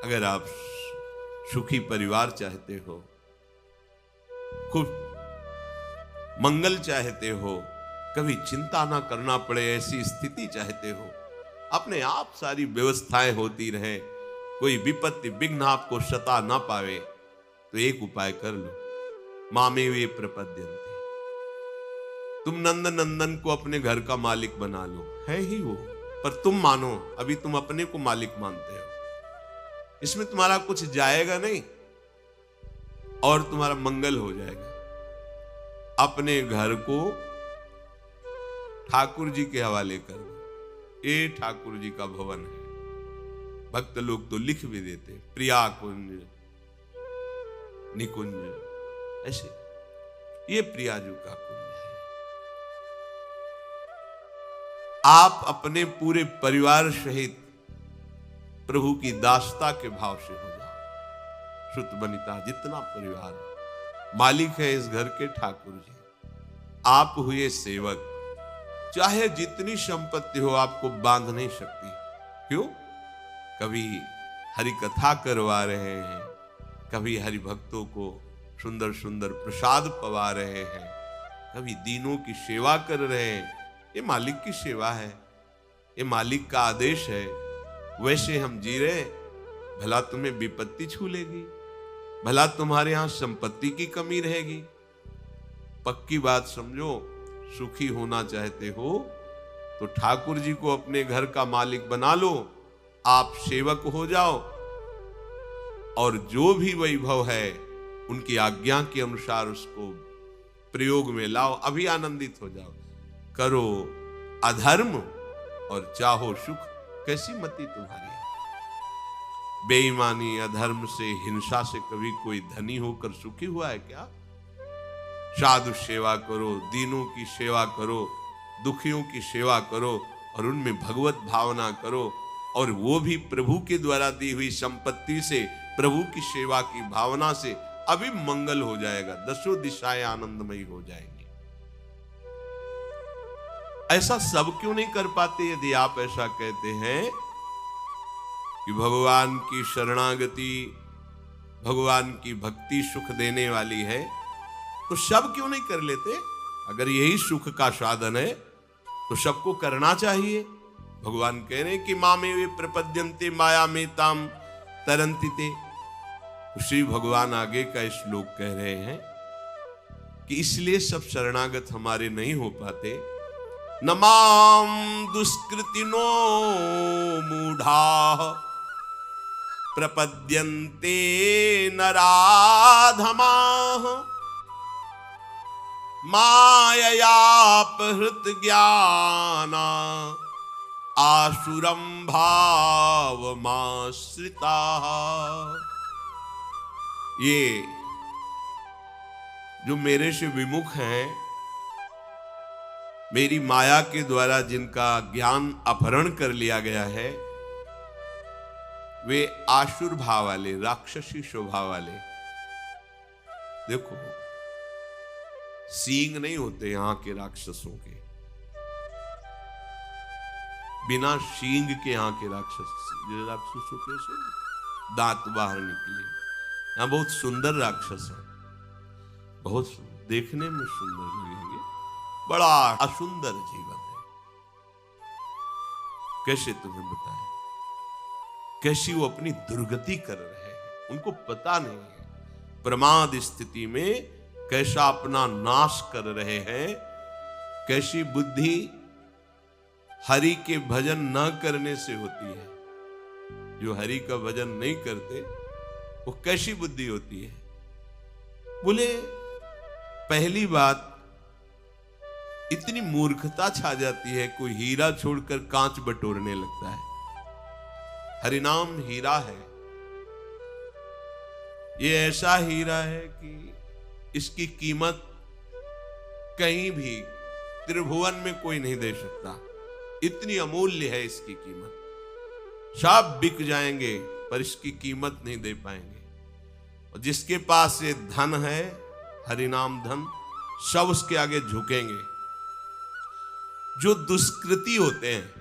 अगर आप सुखी परिवार चाहते हो, खूब मंगल चाहते हो, कभी चिंता ना करना पड़े ऐसी स्थिति चाहते हो, अपने आप सारी व्यवस्थाएं होती रहे, कोई विपत्ति विघ्न आपको सता ना पावे, तो एक उपाय कर लो। मामे वे प्रपद्यन्ते, तुम नंद नंदन को अपने घर का मालिक बना लो। है ही वो, पर तुम मानो, अभी तुम अपने को मालिक मानते हो, इसमें तुम्हारा कुछ जाएगा नहीं और तुम्हारा मंगल हो जाएगा। अपने घर को ठाकुर जी के हवाले कर दो। ये ठाकुर जी का भवन है। भक्त लोग तो लिख भी देते, प्रिया कुंज निकुंज, ऐसे ये प्रियाजू का कुंज है। आप अपने पूरे परिवार सहित प्रभु की दासता के भाव से हो जाओ। श्रुत बनिता जितना परिवार है, मालिक है इस घर के ठाकुर जी, आप हुए सेवक। चाहे जितनी संपत्ति हो, आपको बांध नहीं सकती। क्यों? कभी हरि कथा करवा रहे हैं, कभी हरि भक्तों को सुंदर सुंदर प्रसाद पवा रहे हैं, कभी दीनों की सेवा कर रहे हैं। ये मालिक की सेवा है, ये मालिक का आदेश है। वैसे हम जी रहे, भला तुम्हें विपत्ति छू लेगी, भला तुम्हारे यहां संपत्ति की कमी रहेगी। पक्की बात समझो, सुखी होना चाहते हो तो ठाकुर जी को अपने घर का मालिक बना लो, आप सेवक हो जाओ, और जो भी वैभव है उनकी आज्ञा के अनुसार उसको प्रयोग में लाओ। अभी आनंदित हो जाओ। करो अधर्म और चाहो सुख। कैसी मति तुम्हारी है? बेईमानी, अधर्म से, हिंसा से कभी कोई धनी होकर सुखी हुआ है क्या? साधु सेवा करो, दीनों की सेवा करो, दुखियों की सेवा करो, और उनमें भगवत भावना करो, और वो भी प्रभु के द्वारा दी हुई संपत्ति से, प्रभु की सेवा की भावना से अभी मंगल हो जाएगा। दसों दिशाएं आनंदमयी हो जाएंगी। ऐसा सब क्यों नहीं कर पाते? यदि आप ऐसा कहते हैं कि भगवान की शरणागति, भगवान की भक्ति सुख देने वाली है, तो सब क्यों नहीं कर लेते? अगर यही सुख का साधन है तो सबको करना चाहिए। भगवान कह रहे हैं कि मामे वे प्रपद्यन्ते माया में ताम तरंतिते। श्री भगवान आगे का श्लोक कह रहे हैं कि इसलिए सब शरणागत हमारे नहीं हो पाते। नमाम दुष्कृतिनो मूढ़ा प्रपद्यन्ते नराधमाः माययापहृत ज्ञाना आसुरं भावमाश्रिता। ये जो मेरे से विमुख हैं, मेरी माया के द्वारा जिनका ज्ञान अपहरण कर लिया गया है, वे आसुर भाव वाले, राक्षसी स्वभाव वाले। देखो, सींग नहीं होते यहां के राक्षसों के, बिना सींग के यहां के राक्षसों के से दांत बाहर निकले। यहां बहुत सुंदर राक्षस है, बहुत देखने में सुंदर लगेंगे, बड़ा असुंदर जीवन है। कैसे तुम्हें बताएं, कैसी वो अपनी दुर्गति कर रहे हैं, उनको पता नहीं है। प्रमाद स्थिति में कैसा अपना नाश कर रहे हैं, कैसी बुद्धि हरि के भजन न करने से होती है। जो हरि का भजन नहीं करते वो कैसी बुद्धि होती है? बोले, पहली बात, इतनी मूर्खता छा जाती है, कोई हीरा छोड़कर कांच बटोरने लगता है। हरिनाम हीरा है, ये ऐसा हीरा है कि इसकी कीमत कहीं भी त्रिभुवन में कोई नहीं दे सकता। इतनी अमूल्य है इसकी कीमत। सब बिक जाएंगे पर इसकी कीमत नहीं दे पाएंगे। और जिसके पास ये धन है, हरिनाम धन, सब उसके आगे झुकेंगे। जो दुष्कृति होते हैं,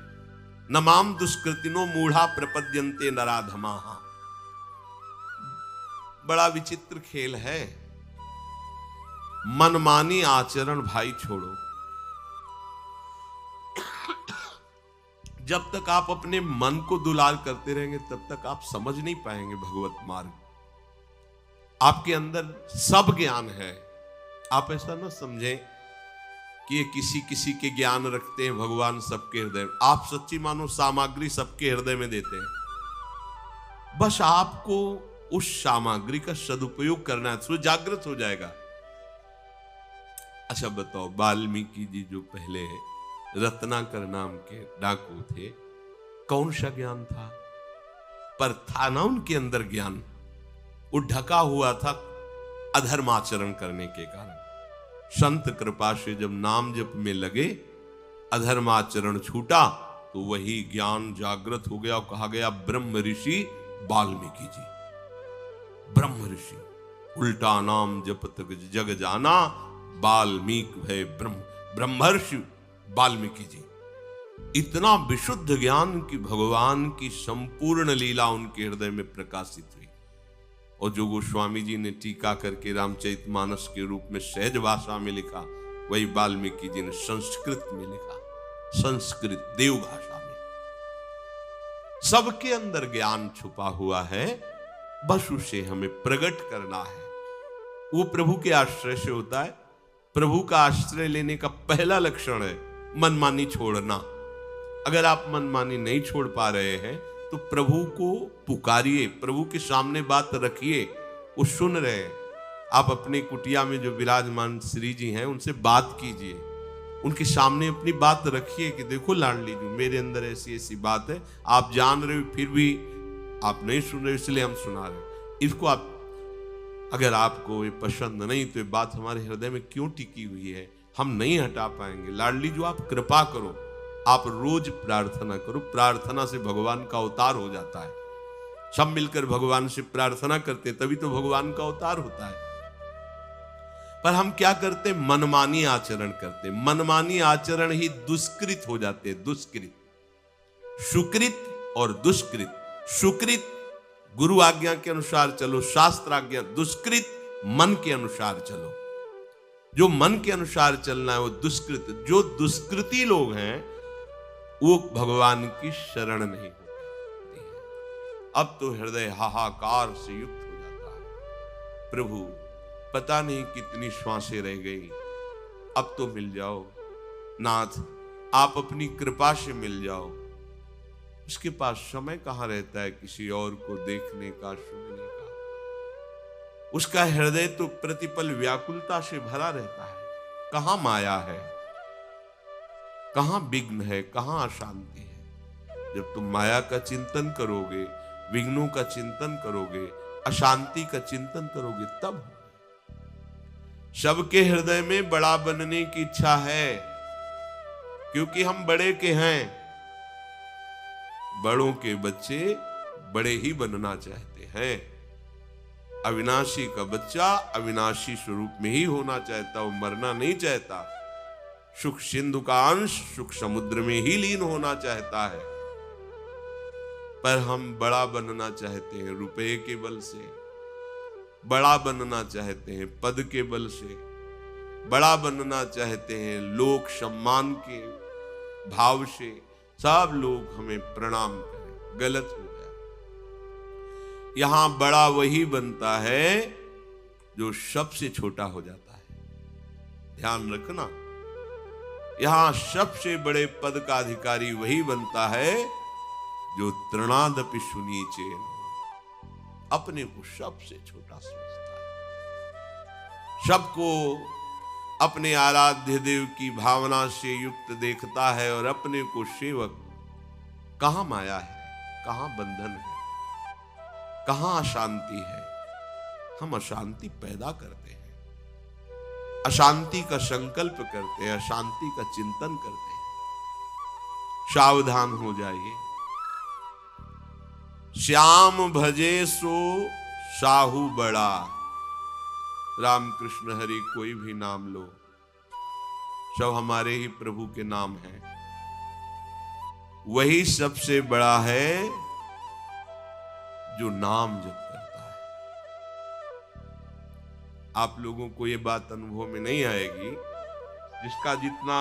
नमाम दुष्कृतिनो मूढ़ा प्रपद्यन्ते नराधमाः, बड़ा विचित्र खेल है। मनमानी आचरण भाई छोड़ो। जब तक आप अपने मन को दुलार करते रहेंगे तब तक आप समझ नहीं पाएंगे भगवत मार्ग। आपके अंदर सब ज्ञान है। आप ऐसा ना समझें कि ये किसी किसी के ज्ञान रखते हैं, भगवान सबके हृदय में। आप सच्ची मानो सामग्री सबके हृदय में देते हैं, बस आपको उस सामग्री का सदुपयोग करना है, तो जागृत हो जाएगा। अच्छा बताओ, वाल्मीकि जी जो पहले रत्नाकर नाम के डाकू थे, कौन सा ज्ञान था? पर था ना उनके अंदर ज्ञान, वो ढका हुआ था अधर्माचरण करने के कारण। संत कृपा से जब नाम जप में लगे, अधर्माचरण छूटा, तो वही ज्ञान जागृत हो गया और कहा गया ब्रह्म ऋषि वाल्मीकि जी। ब्रह्म ऋषि, उल्टा नाम जपत जग जाना, वाल्मीकि भय ब्रह्मर्षि वाल्मीकि जी। इतना विशुद्ध ज्ञान की भगवान की संपूर्ण लीला उनके हृदय में प्रकाशित हुई। और जो गोस्वामी जी ने टीका करके रामचरितमानस के रूप में सहज भाषा में लिखा, वही वाल्मीकि जी ने संस्कृत में लिखा, संस्कृत देव भाषा में। सबके अंदर ज्ञान छुपा हुआ है, बस उसे हमें प्रकट करना है। वो प्रभु के आश्रय से होता है। प्रभु का आश्रय लेने का पहला लक्षण है मनमानी छोड़ना। अगर आप मनमानी नहीं छोड़ पा रहे हैं तो प्रभु को पुकारिए, प्रभु के सामने बात रखिए, वो सुन रहे हैं। आप अपने कुटिया में जो विराजमान श्री जी हैं उनसे बात कीजिए, उनके सामने अपनी बात रखिए कि देखो लाडली जी, मेरे अंदर ऐसी ऐसी बात है, आप जान रहे हो फिर भी आप नहीं सुन रहे, इसलिए हम सुना रहे। इसको आप, अगर आपको ये पसंद नहीं तो ये बात हमारे हृदय में क्यों टिकी हुई है, हम नहीं हटा पाएंगे। लाडली जो आप कृपा करो, आप रोज प्रार्थना करो, प्रार्थना से भगवान का अवतार हो जाता है। सब मिलकर भगवान से प्रार्थना करते तभी तो भगवान का अवतार होता है। पर हम क्या करते, मनमानी आचरण करते। मनमानी आचरण ही दुष्कृत हो जाते हैं। दुष्कृत, सुकृत और दुष्कृत। सुकृत गुरु आज्ञा के अनुसार चलो, शास्त्र आज्ञा। दुष्कृत मन के अनुसार चलो। जो मन के अनुसार चलना है वो दुष्कृत। जो दुष्कृति लोग हैं वो भगवान की शरण नहीं होते। अब तो हृदय हाहाकार से युक्त हो जाता है, प्रभु पता नहीं कितनी श्वासें रह गई, अब तो मिल जाओ नाथ, आप अपनी कृपा से मिल जाओ। उसके पास समय कहां रहता है किसी और को देखने का, सुनने का। उसका हृदय तो प्रतिपल व्याकुलता से भरा रहता है। कहां माया है, कहां विघ्न है, कहां अशांति है। जब तुम माया का चिंतन करोगे, विघ्नों का चिंतन करोगे, अशांति का चिंतन करोगे, तब सबके हृदय में बड़ा बनने की इच्छा है, क्योंकि हम बड़े के हैं। बड़ों के बच्चे बड़े ही बनना चाहते हैं। अविनाशी का बच्चा अविनाशी स्वरूप में ही होना चाहता, वो मरना नहीं चाहता। सुख सिंधु का अंश सुख समुद्र में ही लीन होना चाहता है। पर हम बड़ा बनना चाहते हैं रुपए के बल से, बड़ा बनना चाहते हैं पद के बल से, बड़ा बनना चाहते हैं लोक सम्मान के भाव से। सब लोग हमें प्रणाम करें, गलत हो गया। यहां बड़ा वही बनता है जो सबसे छोटा हो जाता है। ध्यान रखना, यहां सबसे बड़े पद का अधिकारी वही बनता है जो तृणादपि सुनीचेन, अपने को सबसे छोटा समझता है, सबको अपने आराध्य देव की भावना से युक्त देखता है और अपने को सेवक। कहां माया है, कहां बंधन है, कहां अशांति है। हम अशांति पैदा करते हैं, अशांति का संकल्प करते हैं, अशांति का चिंतन करते हैं। सावधान हो जाइए। श्याम भजे सो साहू बड़ा। राम कृष्ण हरि कोई भी नाम लो, सब हमारे ही प्रभु के नाम हैं। वही सबसे बड़ा है जो नाम जप करता है। आप लोगों को ये बात अनुभव में नहीं आएगी, जिसका जितना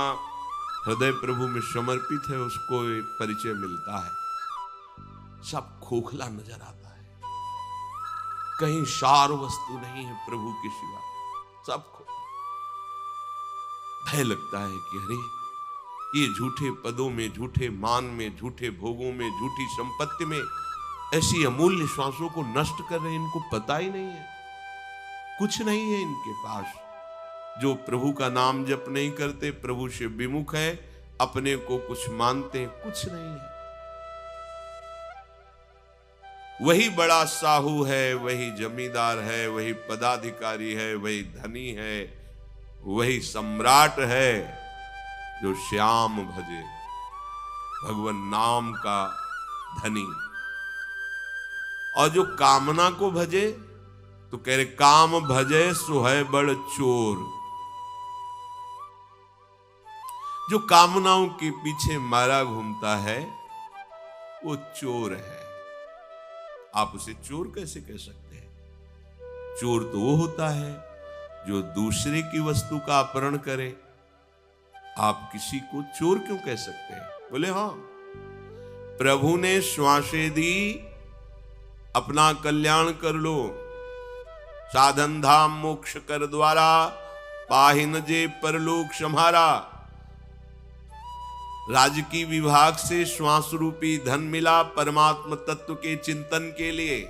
हृदय प्रभु में समर्पित है उसको ये परिचय मिलता है। सब खोखला नजर आता है, कहीं सार वस्तु नहीं है प्रभु के सिवा, सब खोखला। भय लगता है कि अरे ये झूठे पदों में, झूठे मान में, झूठे भोगों में, झूठी संपत्ति में ऐसी अमूल्य श्वासों को नष्ट कर रहे हैं, इनको पता ही नहीं है, कुछ नहीं है इनके पास। जो प्रभु का नाम जप नहीं करते, प्रभु से विमुख है, अपने को कुछ मानते हैं, कुछ नहीं है। वही बड़ा साहू है, वही जमींदार है, वही पदाधिकारी है, वही धनी है, वही सम्राट है जो श्याम भजे, भगवान नाम का धनी। और जो कामना को भजे तो कह रहे काम भजे सो है बड़ चोर। जो कामनाओं के पीछे मारा घूमता है वो चोर है। आप उसे चोर कैसे कह सकते हैं? चोर तो वो होता है जो दूसरे की वस्तु का अपहरण करे। आप किसी को चोर क्यों कह सकते हैं? बोले हाँ, प्रभु ने श्वासें दी, अपना कल्याण कर लो, साधन धाम मोक्ष कर द्वारा, पाहिन जे परलोक सम्हारा। राजकीय विभाग से श्वास रूपी धन मिला परमात्मा तत्व के चिंतन के लिए।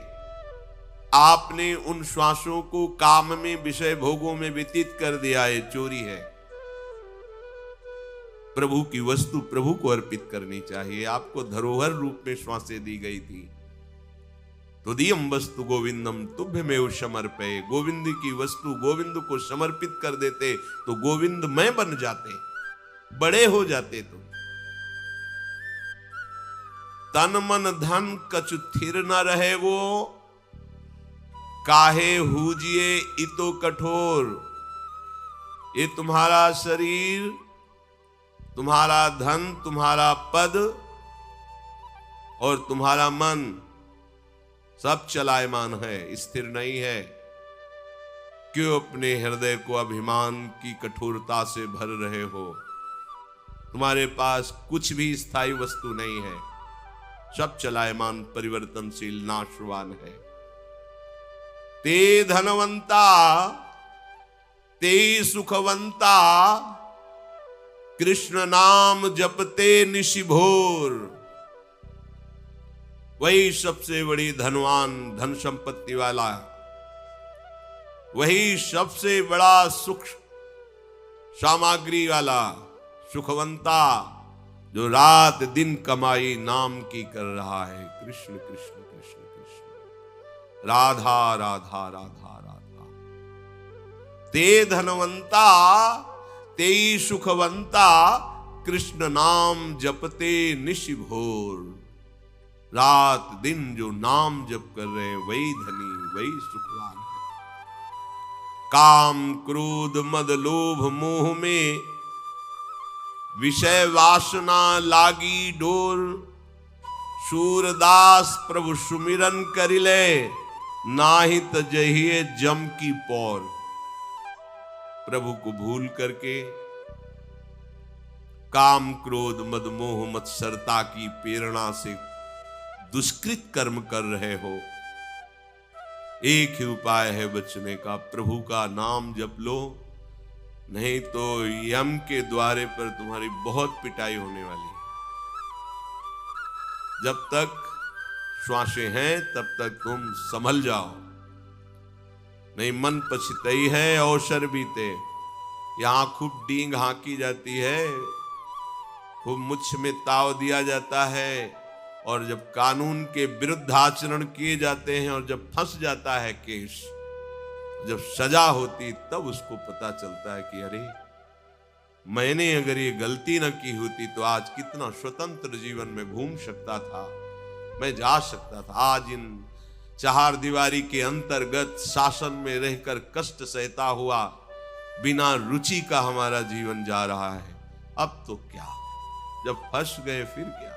आपने उन श्वासों को काम में, विषय भोगों में व्यतीत कर दिया, है चोरी है। प्रभु की वस्तु प्रभु को अर्पित करनी चाहिए। आपको धरोहर रूप में श्वासें दी गई थी। तुदीयम वस्तु गोविंदम तुभ्यमेव समर्पये। गोविंद की वस्तु गोविंद को समर्पित कर देते तो गोविंद मैं बन जाते, बड़े हो जाते। तो तन मन धन कछु थिर न रहे वो, काहे हुजिए इतो कठोर। ये तुम्हारा शरीर, तुम्हारा धन, तुम्हारा पद और तुम्हारा मन सब चलायमान है, स्थिर नहीं है। क्यों अपने हृदय को अभिमान की कठोरता से भर रहे हो? तुम्हारे पास कुछ भी स्थायी वस्तु नहीं है, सब चलायमान, परिवर्तनशील, नाशवान है। ते धनवंता ते सुखवंता, कृष्ण नाम जपते निशिभोर। वही सबसे बड़ी धनवान, धन संपत्ति वाला, वही सबसे बड़ा सुख सामग्री वाला, सुखवंता, जो रात दिन कमाई नाम की कर रहा है। कृष्ण कृष्ण कृष्ण कृष्ण, राधा राधा राधा राधा। ते धनवंता ते सुखवंता, कृष्ण नाम जपते निशिभोर। रात दिन जो नाम जप कर रहे हैं वही धनी, वही सुखवान है। काम क्रोध मद लोभ मोह में विषय वासना लागी डोर। सूरदास प्रभु सुमिरन करिले, नाहित जहिए जम की पौर। प्रभु को भूल करके काम क्रोध मद मोह मत्सरता की प्रेरणा से दुष्कृत कर्म कर रहे हो। एक ही उपाय है बचने का, प्रभु का नाम जप लो, नहीं तो यम के द्वारे पर तुम्हारी बहुत पिटाई होने वाली है। जब तक श्वासें हैं तब तक तुम संभल जाओ, नहीं मन पछतई है अवसर बीते। यहां खूब डींग हाँकी जाती है, खूब मुझ में ताव दिया जाता है, और जब कानून के विरुद्ध आचरण किए जाते हैं और जब फंस जाता है केस, जब सजा होती तब उसको पता चलता है कि अरे मैंने अगर ये गलती न की होती तो आज कितना स्वतंत्र जीवन में घूम सकता था, मैं जा सकता था। आज इन चार दीवारी के अंतर्गत शासन में रहकर कष्ट सहता हुआ बिना रुचि का हमारा जीवन जा रहा है। अब तो क्या, जब फंस गए फिर क्या?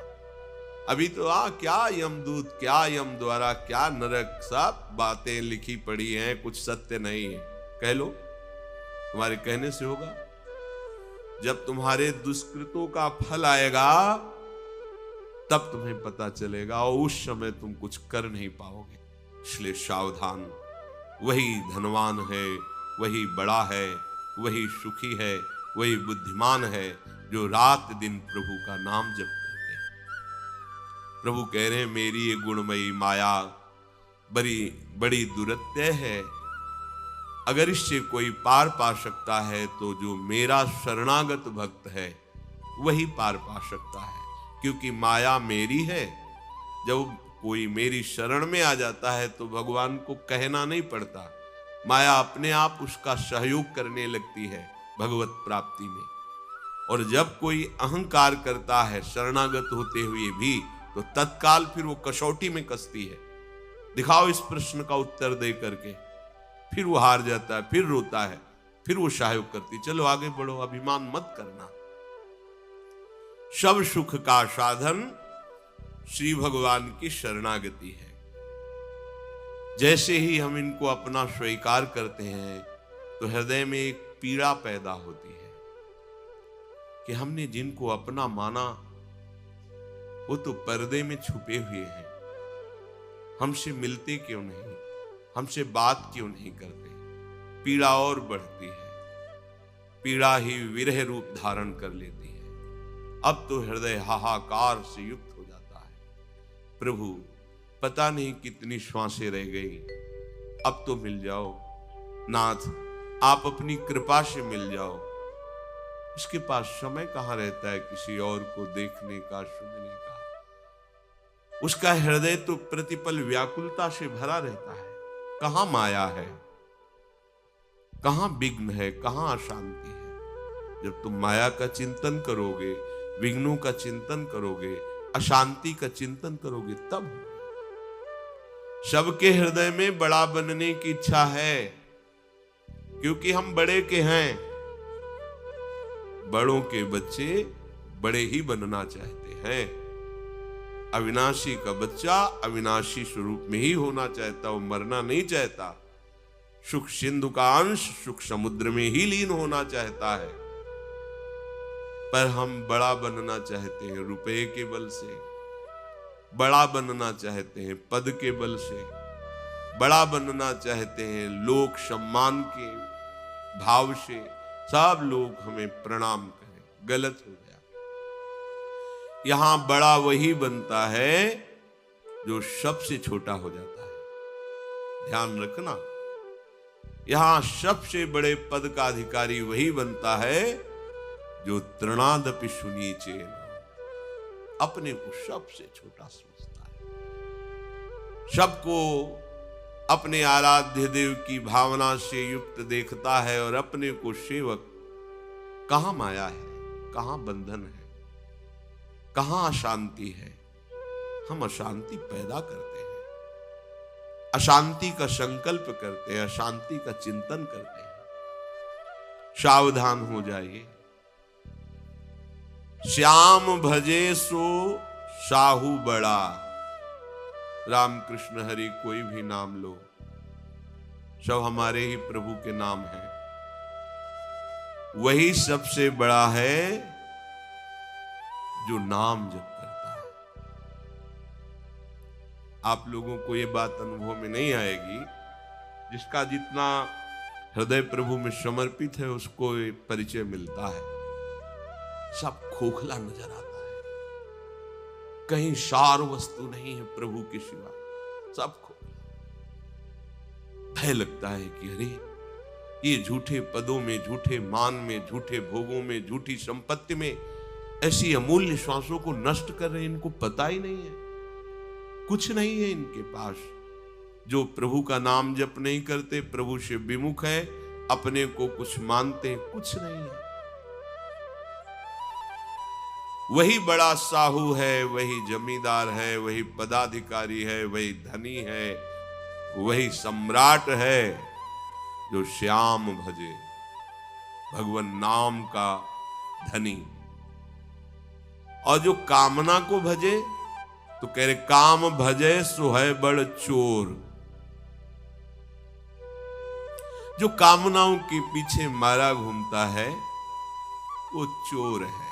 अभी तो क्या यमदूत, क्या यम द्वारा, क्या नरक, सब बातें लिखी पड़ी हैं, कुछ सत्य नहीं है। कह लो, तुम्हारे कहने से होगा। जब तुम्हारे दुष्कृतों का फल आएगा तब तुम्हें पता चलेगा, और उस समय तुम कुछ कर नहीं पाओगे। इसलिए सावधान। वही धनवान है, वही बड़ा है, वही सुखी है, वही बुद्धिमान है जो रात दिन प्रभु का नाम जप करते हैं। प्रभु कह रहे हैं मेरी ये गुणमयी माया बड़ी दुरत्य है। अगर इससे कोई पार पा सकता है तो जो मेरा शरणागत भक्त है वही पार पा सकता है, क्योंकि माया मेरी है। जब कोई मेरी शरण में आ जाता है तो भगवान को कहना नहीं पड़ता, माया अपने आप उसका सहयोग करने लगती है भगवत प्राप्ति में। और जब कोई अहंकार करता है शरणागत होते हुए भी, तो तत्काल फिर वो कसौटी में कसती है। दिखाओ इस प्रश्न का उत्तर दे करके, फिर वो हार जाता है, फिर रोता है, फिर वो सहयोग करती, चलो आगे बढ़ो, अभिमान मत करना। सब सुख का साधन श्री भगवान की शरणागति है। जैसे ही हम इनको अपना स्वीकार करते हैं तो हृदय में एक पीड़ा पैदा होती है कि हमने जिनको अपना माना वो तो पर्दे में छुपे हुए हैं, हमसे मिलते क्यों नहीं, हमसे बात क्यों नहीं करते। पीड़ा और बढ़ती है, पीड़ा ही विरह रूप धारण कर लेती है। अब तो हृदय हाहाकार से युक्त हो जाता है, प्रभु पता नहीं कितनी श्वासें रह गई, अब तो मिल जाओ नाथ, आप अपनी कृपा से मिल जाओ। इसके पास समय कहां रहता है किसी और को देखने का, सुनने का। उसका हृदय तो प्रतिपल व्याकुलता से भरा रहता है। कहां माया है, कहां विघ्न है, कहां अशांति है। जब तुम माया का चिंतन करोगे, विघ्नों का चिंतन करोगे, अशांति का चिंतन करोगे, तब सबके हृदय में बड़ा बनने की इच्छा है, क्योंकि हम बड़े के हैं। बड़ों के बच्चे बड़े ही बनना चाहते हैं। अविनाशी का बच्चा अविनाशी स्वरूप में ही होना चाहता, वो मरना नहीं चाहता। सुख सिंधु का अंश सुख समुद्र में ही लीन होना चाहता है। पर हम बड़ा बनना चाहते हैं रुपए के बल से, बड़ा बनना चाहते हैं पद के बल से, बड़ा बनना चाहते हैं लोक सम्मान के भाव से। सब लोग हमें प्रणाम करें, गलत हो गया। यहां बड़ा वही बनता है जो सबसे छोटा हो जाता है। ध्यान रखना, यहां सबसे बड़े पद का अधिकारी वही बनता है जो तृणादपि सुनीचे, अपने को सबसे छोटा समझता है, सबको अपने आराध्य देव की भावना से युक्त देखता है और अपने को सेवक। कहां माया है, कहां बंधन है, कहां अशांति है। हम अशांति पैदा करते हैं, अशांति का संकल्प करते हैं, अशांति का चिंतन करते हैं। सावधान हो जाइए। श्याम भजे सो साहू बड़ा। राम कृष्ण हरि कोई भी नाम लो, सब हमारे ही प्रभु के नाम हैं। वही सबसे बड़ा है जो नाम जप करता है। आप लोगों को ये बात अनुभव में नहीं आएगी, जिसका जितना हृदय प्रभु में समर्पित है उसको परिचय मिलता है। सब खोखला नजर आता है, कहीं सार वस्तु नहीं है प्रभु के सिवा, सब खोखला। भय लगता है कि अरे ये झूठे पदों में, झूठे मान में, झूठे भोगों में, झूठी संपत्ति में ऐसी अमूल्य श्वासों को नष्ट कर रहे हैं। इनको पता ही नहीं है, कुछ नहीं है इनके पास। जो प्रभु का नाम जप नहीं करते, प्रभु से विमुख है, अपने को कुछ मानते, कुछ नहीं है। वही बड़ा साहू है, वही जमींदार है, वही पदाधिकारी है, वही धनी है, वही सम्राट है जो श्याम भजे, भगवान नाम का धनी। और जो कामना को भजे तो कह रहे काम भजे सो है बड़ चोर। जो कामनाओं के पीछे मारा घूमता है वो चोर है।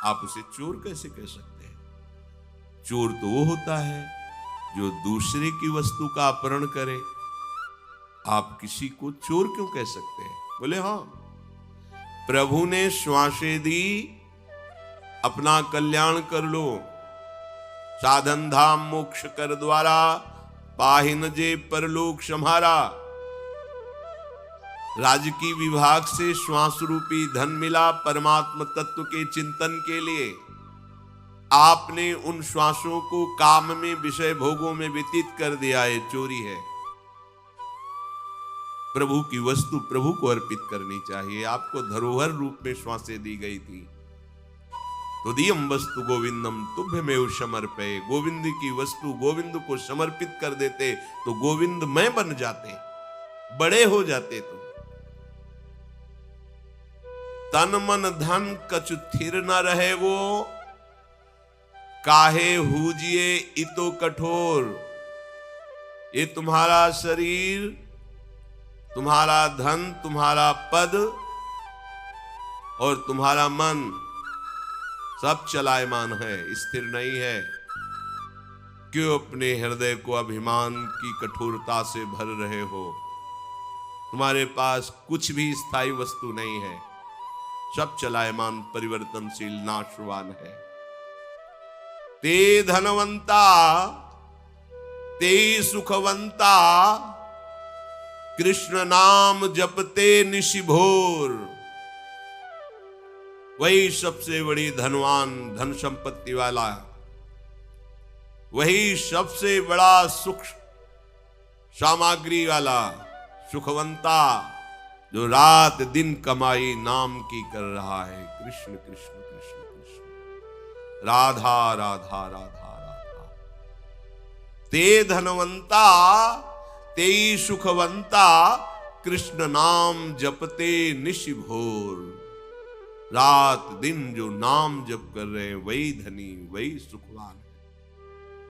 आप उसे चोर कैसे कह सकते हैं? चोर तो वो होता है जो दूसरे की वस्तु का अपहरण करे। आप किसी को चोर क्यों कह सकते हैं? बोले हाँ, प्रभु ने श्वासें दी, अपना कल्याण कर लो, साधन धाम मोक्ष कर द्वारा, पाहिन जे परलोक सम्हारा। राजकीय विभाग से श्वास रूपी धन मिला परमात्म तत्व के चिंतन के लिए। आपने उन श्वासों को काम में, विषय भोगों में व्यतीत कर दिया, है चोरी है। प्रभु की वस्तु प्रभु को अर्पित करनी चाहिए। आपको धरोहर रूप में श्वासें दी गई थी, तो दियम वस्तु गोविंदम तुभ्यमेव समर्पये। गोविंद की वस्तु गोविंद को समर्पित कर देते तो गोविंद मैं बन जाते, बड़े हो जाते। तो तन मन धन कछु थिर न रहे वो, काहे हुजिए इतो कठोर। ये तुम्हारा शरीर, तुम्हारा धन, तुम्हारा पद और तुम्हारा मन सब चलायमान है, स्थिर नहीं है। क्यों अपने हृदय को अभिमान की कठोरता से भर रहे हो? तुम्हारे पास कुछ भी स्थायी वस्तु नहीं है, सब चलायमान, परिवर्तनशील, नाशवान है। ते धनवंता ते सुखवंता, कृष्ण नाम जपते निशिभोर। वही सबसे बड़ी धनवान, धन संपत्ति वाला, वही सबसे बड़ा सुख सामग्री वाला, सुखवंता, जो रात दिन कमाई नाम की कर रहा है। कृष्ण कृष्ण कृष्ण कृष्ण, राधा राधा राधा राधा। ते धनवंता ते सुखवंता, कृष्ण नाम जपते निशिभोर। रात दिन जो नाम जप कर रहे हैं वही धनी, वही सुखवान है।